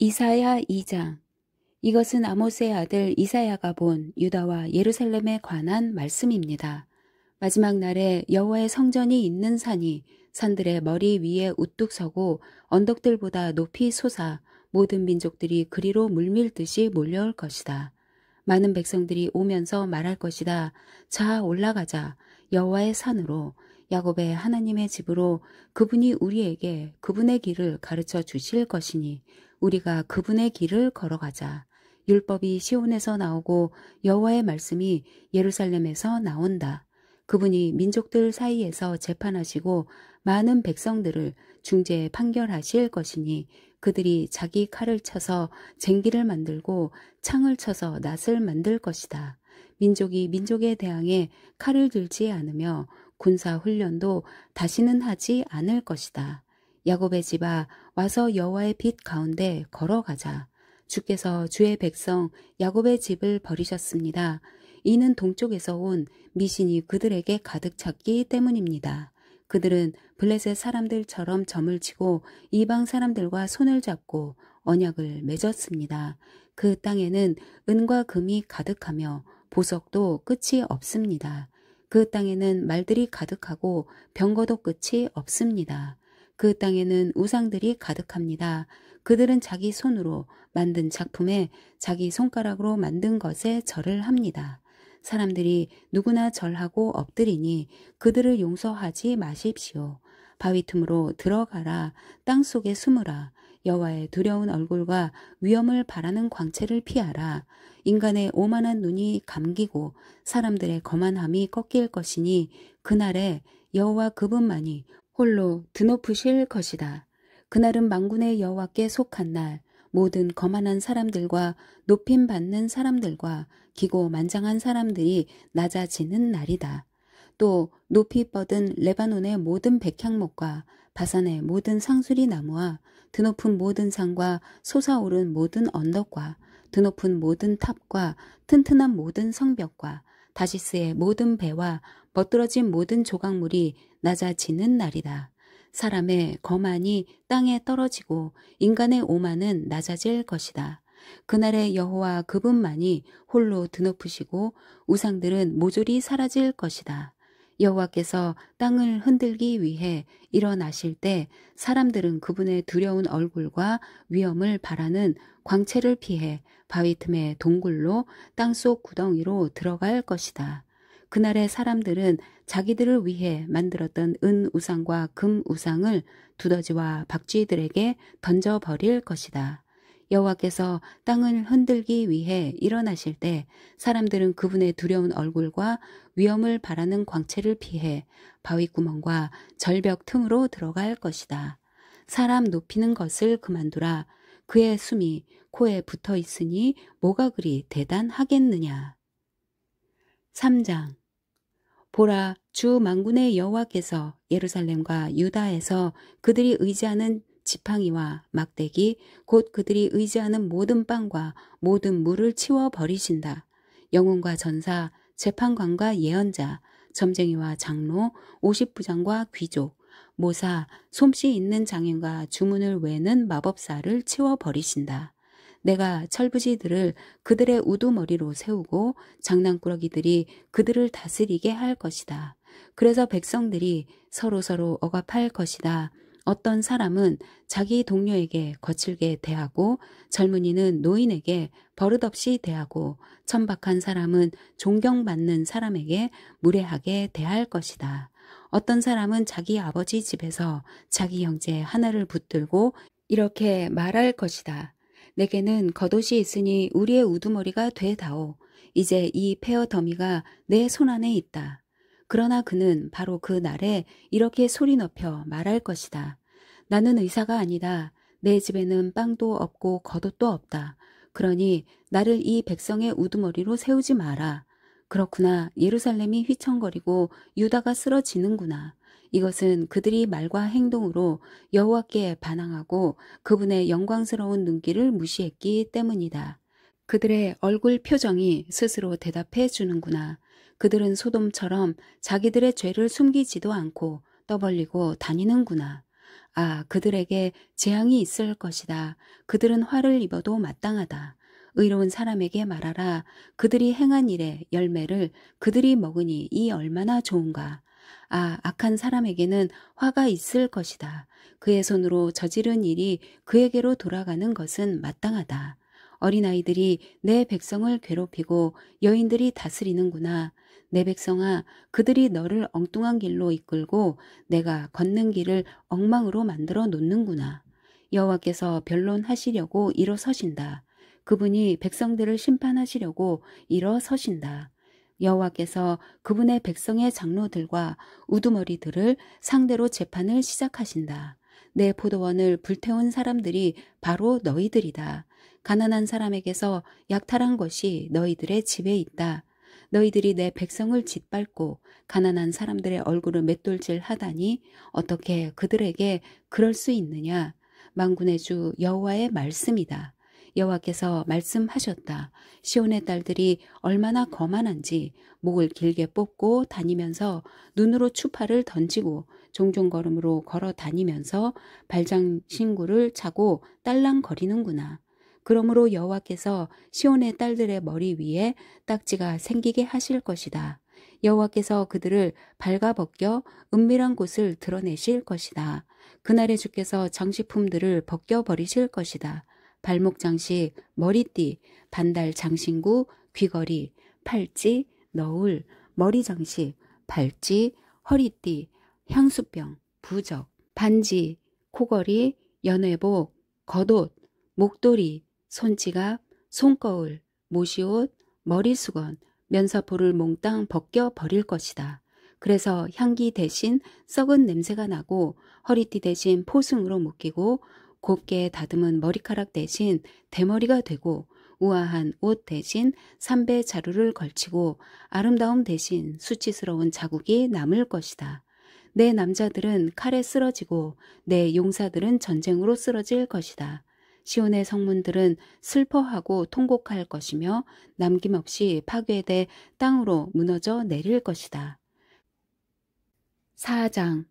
이사야 2장. 이것은 아모스의 아들 이사야가 본 유다와 예루살렘에 관한 말씀입니다. 마지막 날에 여호와의 성전이 있는 산이 산들의 머리 위에 우뚝 서고 언덕들보다 높이 솟아 모든 민족들이 그리로 물밀듯이 몰려올 것이다. 많은 백성들이 오면서 말할 것이다. 자, 올라가자. 여호와의 산으로, 야곱의 하나님의 집으로. 그분이 우리에게 그분의 길을 가르쳐 주실 것이니 우리가 그분의 길을 걸어가자. 율법이 시온에서 나오고 여호와의 말씀이 예루살렘에서 나온다. 그분이 민족들 사이에서 재판하시고 많은 백성들을 중재에 판결하실 것이니 그들이 자기 칼을 쳐서 쟁기를 만들고 창을 쳐서 낫을 만들 것이다. 민족이 민족에 대항해 칼을 들지 않으며 군사 훈련도 다시는 하지 않을 것이다. 야곱의 집아, 와서 여호와의 빛 가운데 걸어가자. 주께서 주의 백성 야곱의 집을 버리셨습니다. 이는 동쪽에서 온 미신이 그들에게 가득 찼기 때문입니다. 그들은 블레셋 사람들처럼 점을 치고 이방 사람들과 손을 잡고 언약을 맺었습니다. 그 땅에는 은과 금이 가득하며 보석도 끝이 없습니다. 그 땅에는 말들이 가득하고 병거도 끝이 없습니다. 그 땅에는 우상들이 가득합니다. 그들은 자기 손으로 만든 작품에 자기 손가락으로 만든 것에 절을 합니다. 사람들이 누구나 절하고 엎드리니 그들을 용서하지 마십시오. 바위 틈으로 들어가라. 땅 속에 숨으라. 여호와의 두려운 얼굴과 위엄을 바라는 광채를 피하라. 인간의 오만한 눈이 감기고 사람들의 거만함이 꺾일 것이니 그날에 여호와 그분만이 홀로 드높으실 것이다. 그날은 만군의 여호와께 속한 날, 모든 거만한 사람들과 높임받는 사람들과 기고만장한 사람들이 낮아지는 날이다. 또 높이 뻗은 레바논의 모든 백향목과 바산의 모든 상수리 나무와 드높은 모든 산과 솟아오른 모든 언덕과 드높은 모든 탑과 튼튼한 모든 성벽과 다시스의 모든 배와 멋들어진 모든 조각물이 낮아지는 날이다. 사람의 거만이 땅에 떨어지고 인간의 오만은 낮아질 것이다. 그날에 여호와 그분만이 홀로 드높으시고 우상들은 모조리 사라질 것이다. 여호와께서 땅을 흔들기 위해 일어나실 때 사람들은 그분의 두려운 얼굴과 위엄을 바라는 광채를 피해 바위 틈의 동굴로 땅속 구덩이로 들어갈 것이다. 그날의 사람들은 자기들을 위해 만들었던 은 우상과 금 우상을 두더지와 박쥐들에게 던져버릴 것이다. 여호와께서 땅을 흔들기 위해 일어나실 때 사람들은 그분의 두려운 얼굴과 위엄을 바라는 광채를 피해 바위구멍과 절벽 틈으로 들어갈 것이다. 사람 높이는 것을 그만두라. 그의 숨이 코에 붙어 있으니 뭐가 그리 대단하겠느냐. 3장. 보라, 주 만군의 여호와께서 예루살렘과 유다에서 그들이 의지하는 지팡이와 막대기, 곧 그들이 의지하는 모든 빵과 모든 물을 치워버리신다. 영웅과 전사, 재판관과 예언자, 점쟁이와 장로, 50부장과 귀족, 모사, 솜씨 있는 장인과 주문을 외는 마법사를 치워버리신다. 내가 철부지들을 그들의 우두머리로 세우고 장난꾸러기들이 그들을 다스리게 할 것이다. 그래서 백성들이 서로서로 억압할 것이다. 어떤 사람은 자기 동료에게 거칠게 대하고 젊은이는 노인에게 버릇없이 대하고 천박한 사람은 존경받는 사람에게 무례하게 대할 것이다. 어떤 사람은 자기 아버지 집에서 자기 형제 하나를 붙들고 이렇게 말할 것이다. 내게는 겉옷이 있으니 우리의 우두머리가 되다오. 이제 이 페어 더미가 내 손안에 있다. 그러나 그는 바로 그 날에 이렇게 소리 높여 말할 것이다. 나는 의사가 아니다. 내 집에는 빵도 없고 겉옷도 없다. 그러니 나를 이 백성의 우두머리로 세우지 마라. 그렇구나. 예루살렘이 휘청거리고 유다가 쓰러지는구나. 이것은 그들이 말과 행동으로 여호와께 반항하고 그분의 영광스러운 눈길을 무시했기 때문이다. 그들의 얼굴 표정이 스스로 대답해 주는구나. 그들은 소돔처럼 자기들의 죄를 숨기지도 않고 떠벌리고 다니는구나. 아, 그들에게 재앙이 있을 것이다. 그들은 화를 입어도 마땅하다. 의로운 사람에게 말하라. 그들이 행한 일의 열매를 그들이 먹으니 이 얼마나 좋은가. 아, 악한 사람에게는 화가 있을 것이다. 그의 손으로 저지른 일이 그에게로 돌아가는 것은 마땅하다. 어린아이들이 내 백성을 괴롭히고 여인들이 다스리는구나. 내 백성아, 그들이 너를 엉뚱한 길로 이끌고 내가 걷는 길을 엉망으로 만들어 놓는구나. 여호와께서 변론하시려고 일어서신다. 그분이 백성들을 심판하시려고 일어서신다. 여호와께서 그분의 백성의 장로들과 우두머리들을 상대로 재판을 시작하신다. 내 포도원을 불태운 사람들이 바로 너희들이다. 가난한 사람에게서 약탈한 것이 너희들의 집에 있다. 너희들이 내 백성을 짓밟고 가난한 사람들의 얼굴을 맷돌질 하다니 어떻게 그들에게 그럴 수 있느냐. 만군의 주 여호와의 말씀이다. 여호와께서 말씀하셨다. 시온의 딸들이 얼마나 거만한지 목을 길게 뽑고 다니면서 눈으로 추파를 던지고 종종 걸음으로 걸어 다니면서 발장신구를 차고 딸랑거리는구나. 그러므로 여호와께서 시온의 딸들의 머리 위에 딱지가 생기게 하실 것이다. 여호와께서 그들을 발가벗겨 은밀한 곳을 드러내실 것이다. 그날에 주께서 장식품들을 벗겨버리실 것이다. 발목 장식, 머리띠, 반달 장신구, 귀걸이, 팔찌, 너울, 머리 장식, 발찌, 허리띠, 향수병, 부적, 반지, 코걸이, 연회복, 겉옷, 목도리, 손지갑, 손거울, 모시옷, 머리수건, 면사포를 몽땅 벗겨버릴 것이다. 그래서 향기 대신 썩은 냄새가 나고 허리띠 대신 포승으로 묶이고 곱게 다듬은 머리카락 대신 대머리가 되고 우아한 옷 대신 삼배 자루를 걸치고 아름다움 대신 수치스러운 자국이 남을 것이다. 내 남자들은 칼에 쓰러지고 내 용사들은 전쟁으로 쓰러질 것이다. 시온의 성문들은 슬퍼하고 통곡할 것이며 남김없이 파괴돼 땅으로 무너져 내릴 것이다. 4장.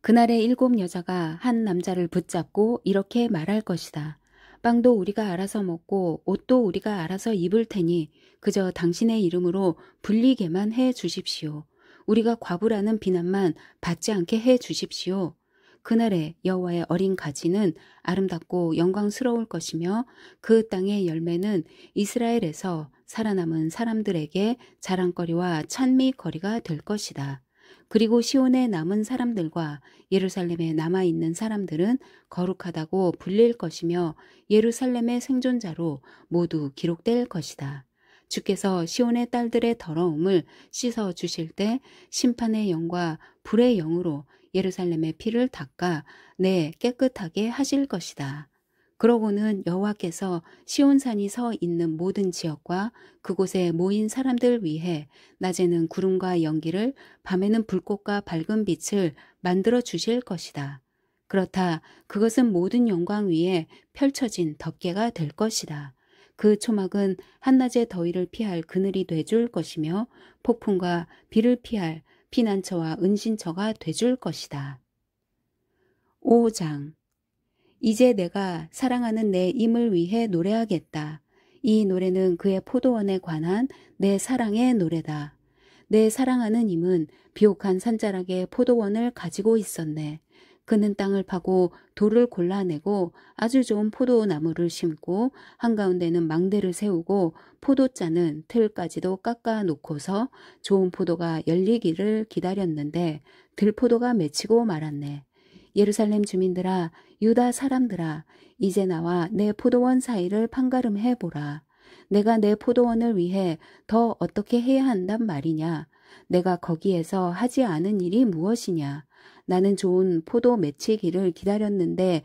그날에 7 여자가 한 남자를 붙잡고 이렇게 말할 것이다. 빵도 우리가 알아서 먹고 옷도 우리가 알아서 입을 테니 그저 당신의 이름으로 불리게만 해 주십시오. 우리가 과부라는 비난만 받지 않게 해 주십시오. 그날에 여호와의 어린 가지는 아름답고 영광스러울 것이며 그 땅의 열매는 이스라엘에서 살아남은 사람들에게 자랑거리와 찬미거리가 될 것이다. 그리고 시온에 남은 사람들과 예루살렘에 남아있는 사람들은 거룩하다고 불릴 것이며 예루살렘의 생존자로 모두 기록될 것이다. 주께서 시온의 딸들의 더러움을 씻어 주실 때 심판의 영과 불의 영으로 예루살렘의 피를 닦아 깨끗하게 하실 것이다. 그러고는 여호와께서 시온산이 서 있는 모든 지역과 그곳에 모인 사람들 위해 낮에는 구름과 연기를 밤에는 불꽃과 밝은 빛을 만들어 주실 것이다. 그렇다 그것은 모든 영광 위에 펼쳐진 덮개가 될 것이다. 그 초막은 한낮의 더위를 피할 그늘이 돼줄 것이며 폭풍과 비를 피할 피난처와 은신처가 돼줄 것이다. 5장. 이제 내가 사랑하는 내 임을 위해 노래하겠다. 이 노래는 그의 포도원에 관한 내 사랑의 노래다. 내 사랑하는 임은 비옥한 산자락에 포도원을 가지고 있었네. 그는 땅을 파고 돌을 골라내고 아주 좋은 포도나무를 심고 한가운데는 망대를 세우고 포도짜는 틀까지도 깎아 놓고서 좋은 포도가 열리기를 기다렸는데 들포도가 맺히고 말았네. 예루살렘 주민들아, 유다 사람들아, 이제 나와 내 포도원 사이를 판가름해 보라. 내가 내 포도원을 위해 더 어떻게 해야 한단 말이냐? 내가 거기에서 하지 않은 일이 무엇이냐? 나는 좋은 포도 맺히기를 기다렸는데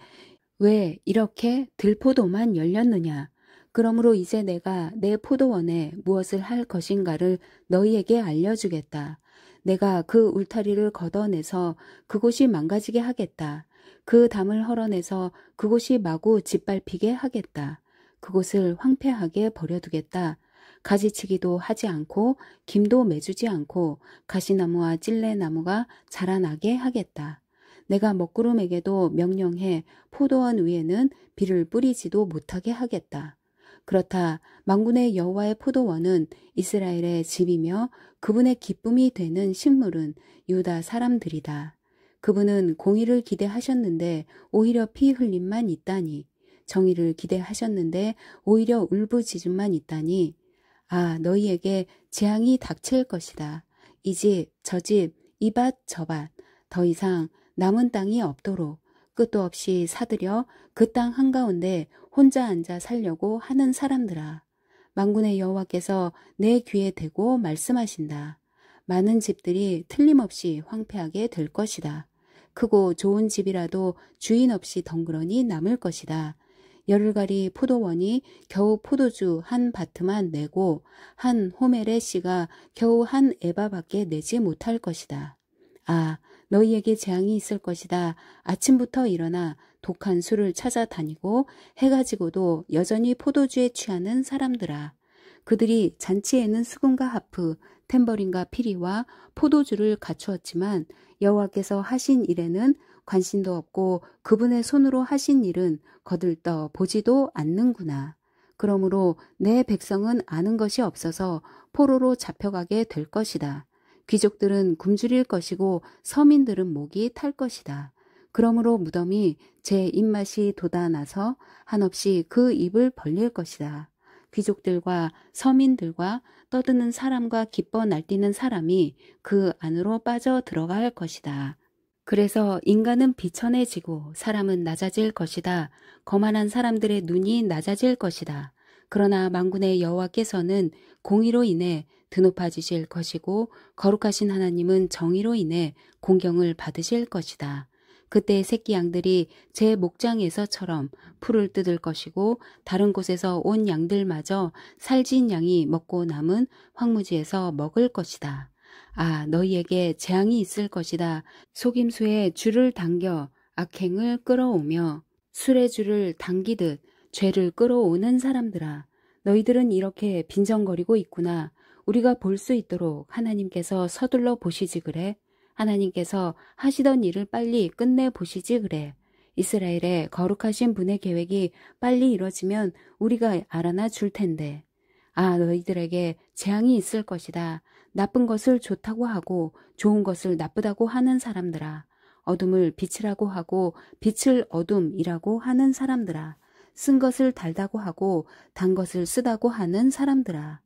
왜 이렇게 들포도만 열렸느냐? 그러므로 이제 내가 내 포도원에 무엇을 할 것인가를 너희에게 알려주겠다. 내가 그 울타리를 걷어내서 그곳이 망가지게 하겠다. 그 담을 헐어내서 그곳이 마구 짓밟히게 하겠다. 그곳을 황폐하게 버려두겠다. 가지치기도 하지 않고 김도 매주지 않고 가시나무와 찔레나무가 자라나게 하겠다. 내가 먹구름에게도 명령해 포도원 위에는 비를 뿌리지도 못하게 하겠다. 그렇다 만군의 여호와의 포도원은 이스라엘의 집이며 그분의 기쁨이 되는 식물은 유다 사람들이다. 그분은 공의를 기대하셨는데 오히려 피 흘림만 있다니, 정의를 기대하셨는데 오히려 울부짖음만 있다니. 아, 너희에게 재앙이 닥칠 것이다. 이 집, 저 집, 이 밭, 저 밭, 더 이상 남은 땅이 없도록 끝도 없이 사들여 그 땅 한가운데 혼자 앉아 살려고 하는 사람들아. 만군의 여호와께서 내 귀에 대고 말씀하신다. 많은 집들이 틀림없이 황폐하게 될 것이다. 크고 좋은 집이라도 주인 없이 덩그러니 남을 것이다. 열흘가리 포도원이 겨우 포도주 한 바트만 내고 한 호멜의 씨가 겨우 한 에바밖에 내지 못할 것이다. 아, 너희에게 재앙이 있을 것이다. 아침부터 일어나 독한 술을 찾아다니고 해가 지고도 여전히 포도주에 취하는 사람들아. 그들이 잔치에는 수금과 하프, 탬버린과 피리와 포도주를 갖추었지만 여호와께서 하신 일에는 관심도 없고 그분의 손으로 하신 일은 거들떠 보지도 않는구나. 그러므로 내 백성은 아는 것이 없어서 포로로 잡혀가게 될 것이다. 귀족들은 굶주릴 것이고 서민들은 목이 탈 것이다. 그러므로 무덤이 제 입맛이 돋아나서 한없이 그 입을 벌릴 것이다. 귀족들과 서민들과 떠드는 사람과 기뻐 날뛰는 사람이 그 안으로 빠져 들어갈 것이다. 그래서 인간은 비천해지고 사람은 낮아질 것이다. 거만한 사람들의 눈이 낮아질 것이다. 그러나 만군의 여호와께서는 공의로 인해 드높아지실 것이고 거룩하신 하나님은 정의로 인해 공경을 받으실 것이다. 그때 새끼 양들이 제 목장에서처럼 풀을 뜯을 것이고 다른 곳에서 온 양들마저 살진 양이 먹고 남은 황무지에서 먹을 것이다. 아, 너희에게 재앙이 있을 것이다. 속임수에 줄을 당겨 악행을 끌어오며 술의 줄을 당기듯 죄를 끌어오는 사람들아. 너희들은 이렇게 빈정거리고 있구나. 우리가 볼 수 있도록 하나님께서 서둘러 보시지 그래. 하나님께서 하시던 일을 빨리 끝내 보시지 그래. 이스라엘의 거룩하신 분의 계획이 빨리 이뤄지면 우리가 알아나 줄 텐데. 아, 너희들에게 재앙이 있을 것이다. 나쁜 것을 좋다고 하고 좋은 것을 나쁘다고 하는 사람들아. 어둠을 빛이라고 하고 빛을 어둠이라고 하는 사람들아. 쓴 것을 달다고 하고 단 것을 쓰다고 하는 사람들아.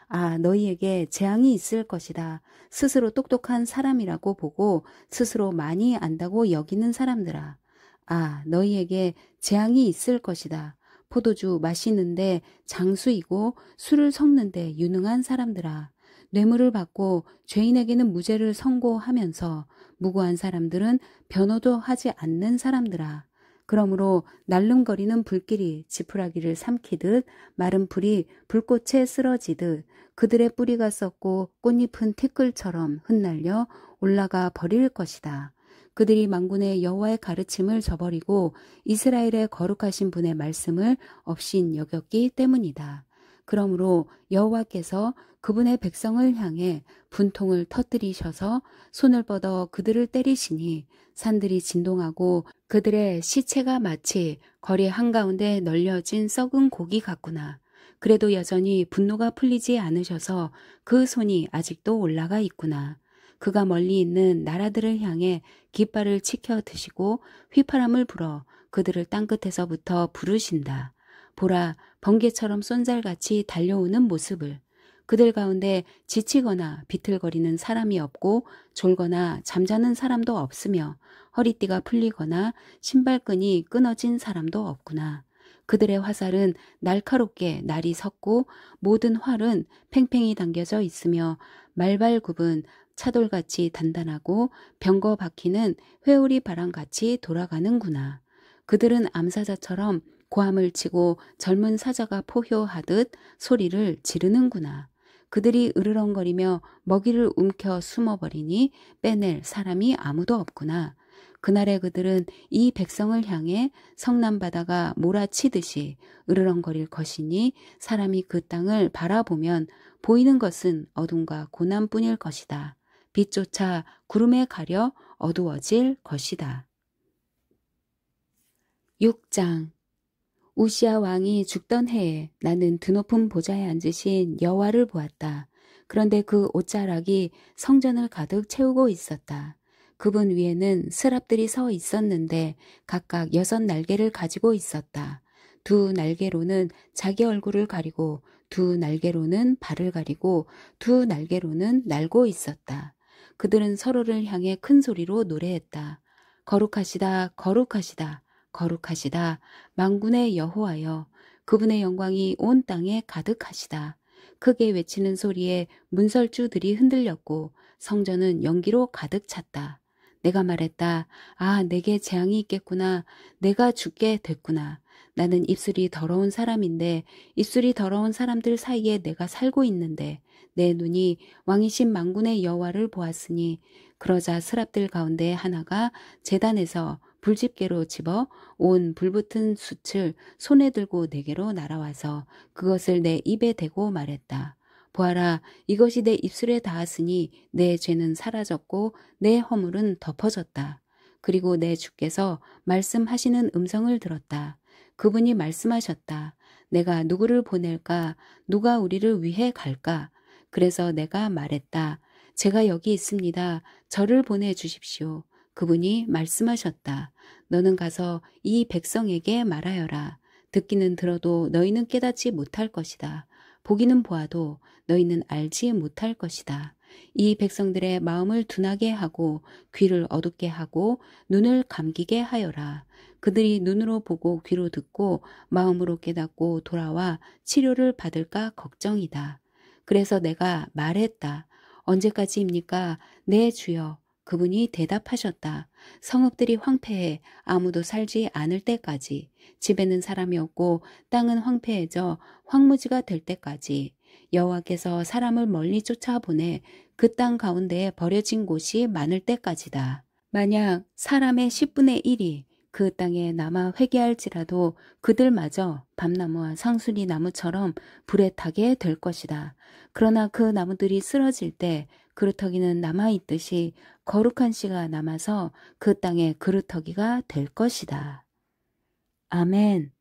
아, 너희에게 재앙이 있을 것이다. 스스로 똑똑한 사람이라고 보고 스스로 많이 안다고 여기는 사람들아. 아, 너희에게 재앙이 있을 것이다. 포도주 마시는데 장수이고 술을 섞는데 유능한 사람들아. 뇌물을 받고 죄인에게는 무죄를 선고하면서 무고한 사람들은 변호도 하지 않는 사람들아. 그러므로 날름거리는 불길이 지푸라기를 삼키듯 마른 풀이 불꽃에 쓰러지듯 그들의 뿌리가 썩고 꽃잎은 티끌처럼 흩날려 올라가 버릴 것이다. 그들이 만군의 여호와의 가르침을 저버리고 이스라엘의 거룩하신 분의 말씀을 없인 여겼기 때문이다. 그러므로 여호와께서 그분의 백성을 향해 분통을 터뜨리셔서 손을 뻗어 그들을 때리시니 산들이 진동하고 그들의 시체가 마치 거리 한가운데 널려진 썩은 고기 같구나. 그래도 여전히 분노가 풀리지 않으셔서 그 손이 아직도 올라가 있구나. 그가 멀리 있는 나라들을 향해 깃발을 치켜 드시고 휘파람을 불어 그들을 땅끝에서부터 부르신다. 보라, 번개처럼 쏜살같이 달려오는 모습을. 그들 가운데 지치거나 비틀거리는 사람이 없고 졸거나 잠자는 사람도 없으며 허리띠가 풀리거나 신발끈이 끊어진 사람도 없구나. 그들의 화살은 날카롭게 날이 섰고 모든 활은 팽팽히 당겨져 있으며 말발굽은 차돌같이 단단하고 병거 바퀴는 회오리 바람같이 돌아가는구나. 그들은 암사자처럼 고함을 치고 젊은 사자가 포효하듯 소리를 지르는구나. 그들이 으르렁거리며 먹이를 움켜 숨어버리니 빼낼 사람이 아무도 없구나. 그날의 그들은 이 백성을 향해 성남바다가 몰아치듯이 으르렁거릴 것이니 사람이 그 땅을 바라보면 보이는 것은 어둠과 고난뿐일 것이다. 빛조차 구름에 가려 어두워질 것이다. 6장. 우시야 왕이 죽던 해에 나는 드높은 보좌에 앉으신 여호와를 보았다. 그런데 그 옷자락이 성전을 가득 채우고 있었다. 그분 위에는 스랍들이 서 있었는데 각각 6날개를 가지고 있었다. 2날개로는 자기 얼굴을 가리고 2날개로는 발을 가리고 2날개로는 날고 있었다. 그들은 서로를 향해 큰 소리로 노래했다. 거룩하시다, 거룩하시다, 거룩하시다, 만군의 여호와여, 그분의 영광이 온 땅에 가득하시다. 크게 외치는 소리에 문설주들이 흔들렸고 성전은 연기로 가득 찼다. 내가 말했다. 아, 내게 재앙이 있겠구나. 내가 죽게 됐구나. 나는 입술이 더러운 사람인데 입술이 더러운 사람들 사이에 내가 살고 있는데 내 눈이 왕이신 만군의 여호와를 보았으니 그러자 스랍들 가운데 하나가 제단에서 불집게로 집어 온 불붙은 숯을 손에 들고 내게로 날아와서 그것을 내 입에 대고 말했다. 보아라, 이것이 내 입술에 닿았으니 내 죄는 사라졌고 내 허물은 덮어졌다. 그리고 내 주께서 말씀하시는 음성을 들었다. 그분이 말씀하셨다. 내가 누구를 보낼까? 누가 우리를 위해 갈까? 그래서 내가 말했다. 제가 여기 있습니다. 저를 보내주십시오. 그분이 말씀하셨다. 너는 가서 이 백성에게 말하여라. 듣기는 들어도 너희는 깨닫지 못할 것이다. 보기는 보아도 너희는 알지 못할 것이다. 이 백성들의 마음을 둔하게 하고 귀를 어둡게 하고 눈을 감기게 하여라. 그들이 눈으로 보고 귀로 듣고 마음으로 깨닫고 돌아와 치료를 받을까 걱정이다. 그래서 내가 말했다. 언제까지입니까? 네, 주여. 그분이 대답하셨다. 성읍들이 황폐해 아무도 살지 않을 때까지, 집에는 사람이 없고 땅은 황폐해져 황무지가 될 때까지, 여호와께서 사람을 멀리 쫓아보내 그 땅 가운데에 버려진 곳이 많을 때까지다. 만약 사람의 10분의 1이 그 땅에 남아 회개할지라도 그들마저 밤나무와 상수리 나무처럼 불에 타게 될 것이다. 그러나 그 나무들이 쓰러질 때 그루터기는 남아있듯이 거룩한 씨가 남아서 그 땅의 그루터기가 될 것이다. 아멘.